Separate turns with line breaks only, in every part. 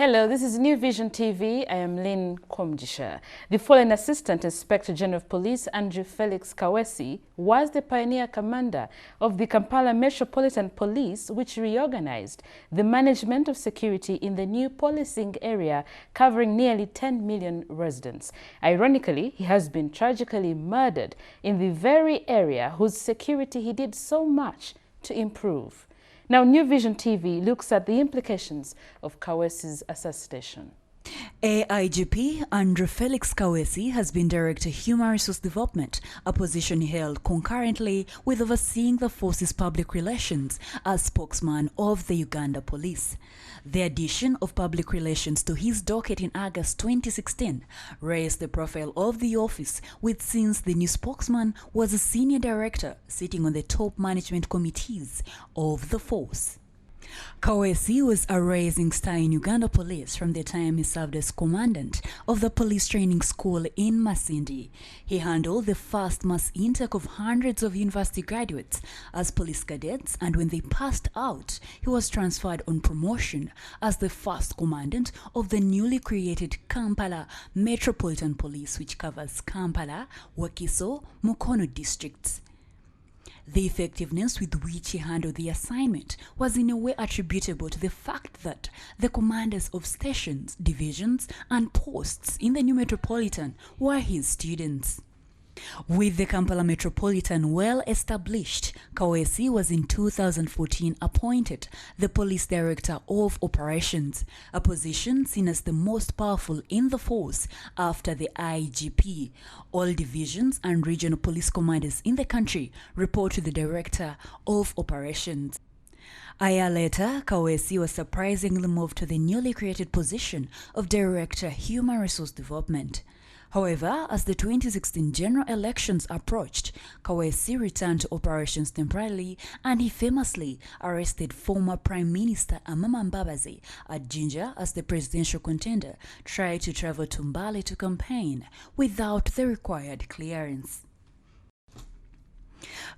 Hello, this is New Vision TV. I am Lynn Komjisha. The fallen Assistant Inspector General of Police, Andrew Felix Kaweesi, was the pioneer commander of the Kampala Metropolitan Police, which reorganized the management of security in the new policing area covering nearly 10 million residents. Ironically, he has been tragically murdered in the very area whose security he did so much to improve. Now, New Vision TV looks at the implications of Kaweesi's assassination.
AIGP Andrew Felix Kaweesi has been Director Human Resource Development, a position he held concurrently with overseeing the force's public relations as spokesman of the Uganda Police. The addition of public relations to his docket in August 2016 raised the profile of the office, with since the new spokesman was a senior director sitting on the top management committees of the force. Kaweesi was a rising star in Uganda Police from the time he served as commandant of the police training school in Masindi. He handled the first mass intake of hundreds of university graduates as police cadets, and when they passed out, he was transferred on promotion as the first commandant of the newly created Kampala Metropolitan Police, which covers Kampala, Wakiso, Mukono districts. The effectiveness with which he handled the assignment was in a way attributable to the fact that the commanders of stations, divisions, and posts in the new metropolitan were his students. With the Kampala Metropolitan well established, Kaweesi was in 2014 appointed the Police Director of Operations, a position seen as the most powerful in the force after the IGP. All divisions and regional police commanders in the country report to the Director of Operations. A year later, Kaweesi was surprisingly moved to the newly created position of Director Human Resource Development. However, as the 2016 general elections approached, Kaweesi returned to operations temporarily, and he famously arrested former Prime Minister Amama Mbabazi at Jinja as the presidential contender tried to travel to Mbale to campaign without the required clearance.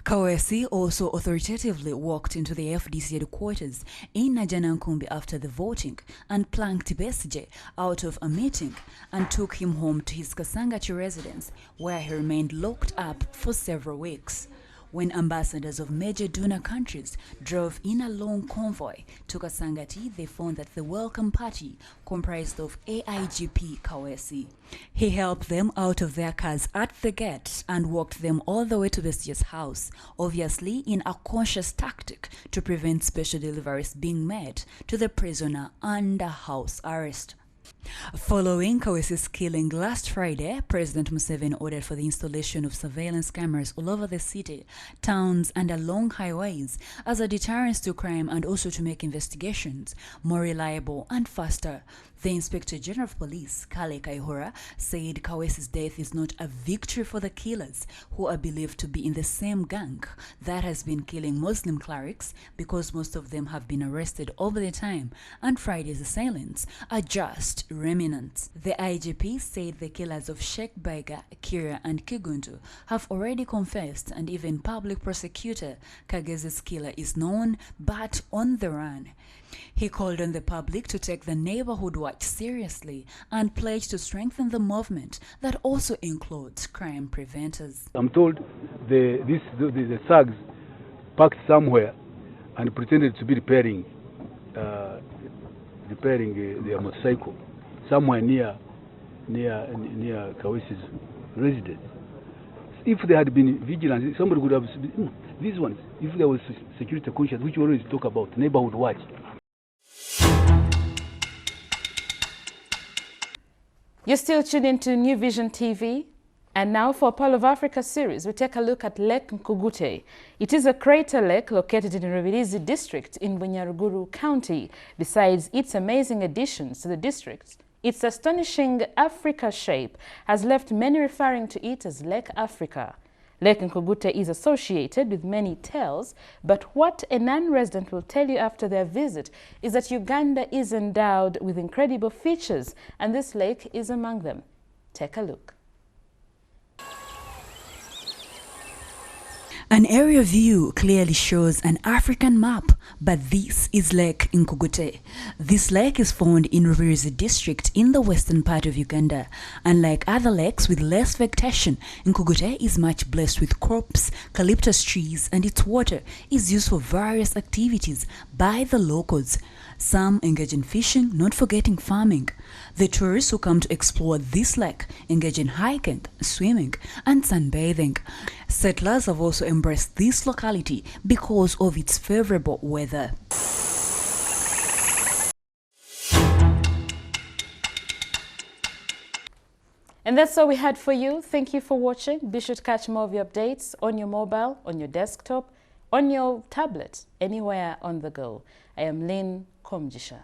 Kaweesi also authoritatively walked into the FDC headquarters in Najanankumbi after the voting and planked Besigye out of a meeting and took him home to his Kasangati residence, where he remained locked up for several weeks. When ambassadors of major donor countries drove in a long convoy to Kasangati, they found that the welcome party comprised of AIGP Kaweesi. He helped them out of their cars at the gate and walked them all the way to Besigye's house, obviously in a conscious tactic to prevent special deliveries being made to the prisoner under house arrest. Following Kaweesi's killing last Friday, President Museveni ordered for the installation of surveillance cameras all over the city, towns, and along highways as a deterrent to crime, and also to make investigations more reliable and faster. The Inspector General of Police, Kale Kaihura, said Kaweesi's death is not a victory for the killers, who are believed to be in the same gang that has been killing Muslim clerics, because most of them have been arrested over the time, and Friday's assailants are just remnants. The IGP said the killers of Sheikh Baiga, Kira, and Kigundu have already confessed, and even public prosecutor Kageze's killer is known but on the run. He called on the public to take the neighborhood watch seriously and pledged to strengthen the movement that also includes crime preventers.
I'm told the thugs parked somewhere and pretended to be repairing their motorcycle somewhere near Kaweesi's residence. If they had been vigilant, somebody would have these ones. If there was security conscious, which we always talk about, neighborhood watch.
You're still tuned into New Vision TV. And now for Pearl of Africa series, we take a look at Lake Nkugute. It is a crater lake located in Rubirizi district in Bunyaruguru County. Besides its amazing additions to the district, its astonishing Africa shape has left many referring to it as Lake Africa. Lake Nkugute is associated with many tales, but what a non-resident will tell you after their visit is that Uganda is endowed with incredible features, and this lake is among them. Take a look.
An aerial view clearly shows an African map, but this is Lake Nkugute. This lake is found in Rubirizi district in the western part of Uganda. Unlike other lakes with less vegetation, Nkugute is much blessed with crops, eucalyptus trees, and its water is used for various activities by the locals. Some engage in fishing, not forgetting farming. The tourists who come to explore this lake engage in hiking, swimming, and sunbathing. Settlers have also embraced this locality because of its favorable weather.
And that's all we had for you. Thank you for watching. Be sure to catch more of your updates on your mobile, on your desktop, on your tablet, anywhere on the go. I am Lynn Komjisha.